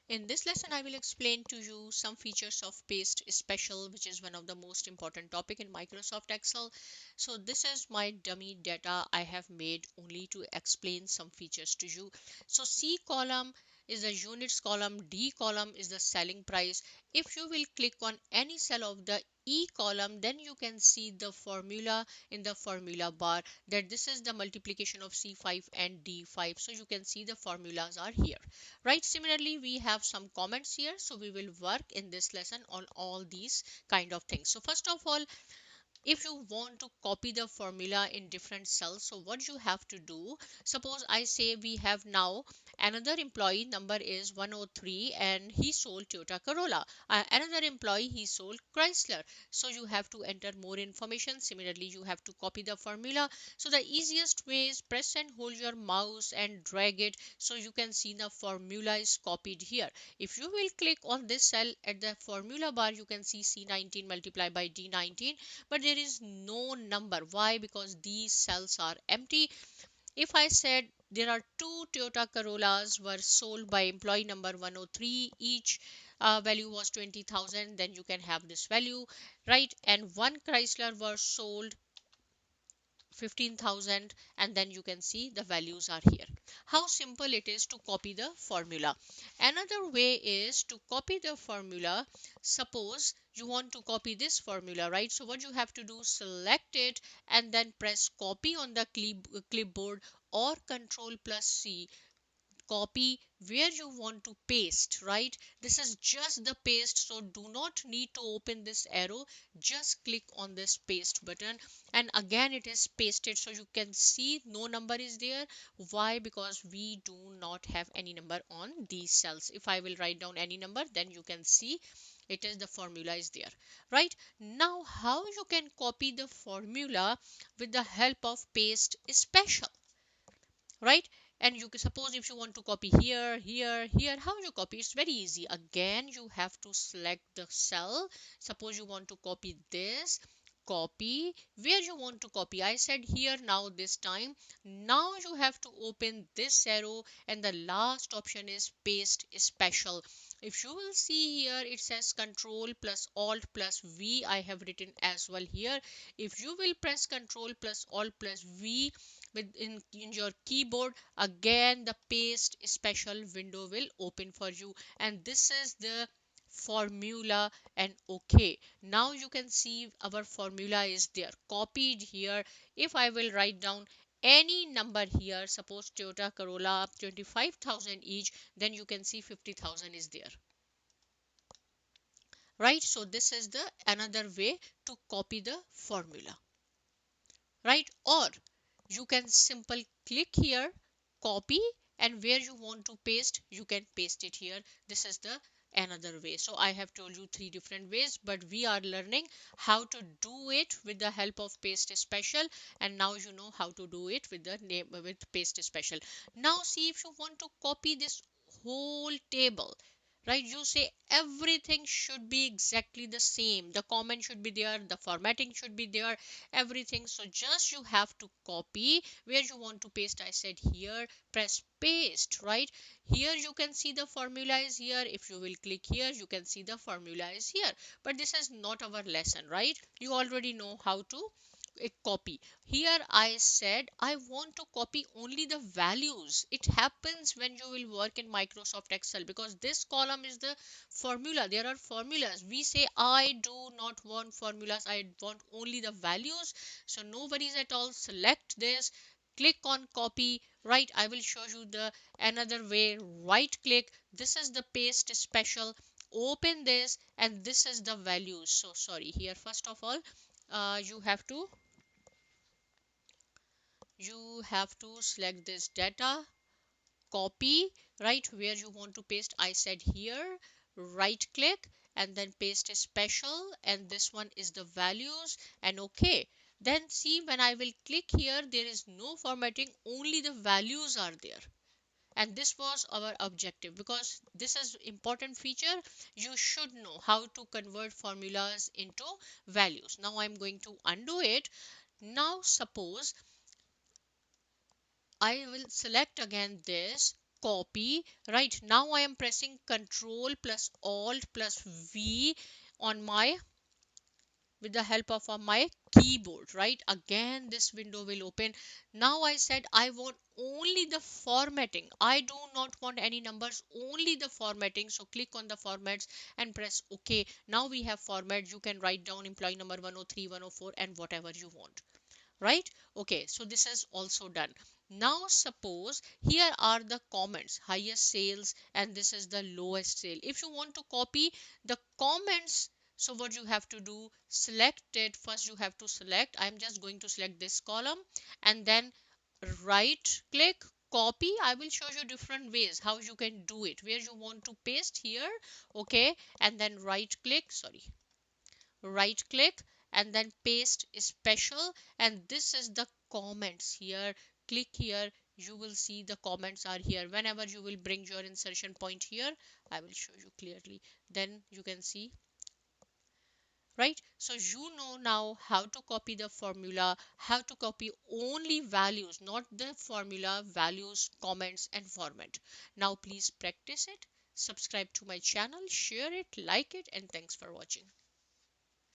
In this lesson, I will explain to you some features of Paste Special, which is one of the most important topic in Microsoft Excel. So this is my dummy data I have made only to explain some features to you. So C column is the units column, D column is the selling price. If you will click on any cell of the E column, then you can see the formula in the formula bar that this is the multiplication of C5 and D5. So you can see the formulas are here. Right, similarly, we have some comments here. So we will work in this lesson on all these kind of things. So first of all, if you want to copy the formula in different cells, so what you have to do, suppose I say we have now another employee number is 103 and he sold Toyota Corolla. Another employee, he sold Chrysler. So you have to enter more information. Similarly, you have to copy the formula. So the easiest way is press and hold your mouse and drag it, so you can see the formula is copied here. If you will click on this cell at the formula bar, you can see C19 multiplied by D19, but there is no number. Why? Because these cells are empty. If I said there are two Toyota Corollas were sold by employee number 103, each value was 20,000, then you can have this value, right? And one Chrysler was sold 15,000, and then you can see the values are here. How simple it is to copy the formula. Another way is to copy the formula. Suppose you want to copy this formula, right? So what you have to do, select it and then press copy on the clipboard, or control plus C, copy where you want to paste, right? This is just the paste, so do not need to open this arrow. Just click on this paste button and again it is pasted. So you can see no number is there. Why? Because we do not have any number on these cells. If I will write down any number, then you can see it is the formula is there. Right now, how you can copy the formula with the help of paste special, right? And you can suppose if you want to copy here, here, here, how you copy? It's very easy. Again, you have to select the cell. Suppose you want to copy this, copy where you want to copy. I said here now this time. Now you have to open this arrow and the last option is paste special. If you will see here, it says control plus alt plus V. I have written as well here. If you will press control plus alt plus V in your keyboard, again the paste special window will open for you, and this is the formula. And okay, now you can see our formula is there copied here. If I will write down any number here, suppose Toyota Corolla 25,000 each, then you can see 50,000 is there, right? So this is the another way to copy the formula, right? Or you can simple click here, copy, and where you want to paste, you can paste it here. This is the another way. So I have told you three different ways, but we are learning how to do it with the help of paste special, and now you know how to do it with the name with paste special. Now see, if you want to copy this whole table, right, you say everything should be exactly the same, the comment should be there, the formatting should be there, everything. So just you have to copy where you want to paste. I said here, press paste, right? Here you can see the formula is here. If you will click here, you can see the formula is here. But this is not our lesson, right? You already know how to copy. Here I said I want to copy only the values. It happens when you will work in Microsoft Excel, because this column is the formula. There are formulas. We say I do not want formulas, I want only the values. So no worries at all. Select this, click on copy, right? I will show you the another way. Right click, this is the paste special, open this, and this is the values. So sorry, here first of all, you have to select this data, copy, right where you want to paste. I said here, right click, and then paste special, and this one is the values, and okay. Then see, when I will click here, there is no formatting, only the values are there. And this was our objective, because this is important feature. You should know how to convert formulas into values. Now I'm going to undo it. Now suppose I will select again this, copy. Right now I am pressing Control plus Alt plus V on my with the help of my keyboard. Right, again this window will open. Now I said I want only the formatting, I do not want any numbers, only the formatting. So click on the formats and press OK. Now we have format. You can write down employee number 103, 104 and whatever you want. Right, okay, so this is also done. Now suppose here are the comments, highest sales and this is the lowest sale. If you want to copy the comments, so what you have to do, select it. First you have to select, I'm just going to select this column and then right click, copy. I will show you different ways how you can do it, where you want to paste here. Okay, and then right click and then paste special, and this is the comments here. Click here, you will see the comments are here. Whenever you will bring your insertion point here, I will show you clearly, then you can see. Right, so you know now how to copy the formula, how to copy only values, not the formula, values, comments and format. Now please practice it, subscribe to my channel, share it, like it, and thanks for watching.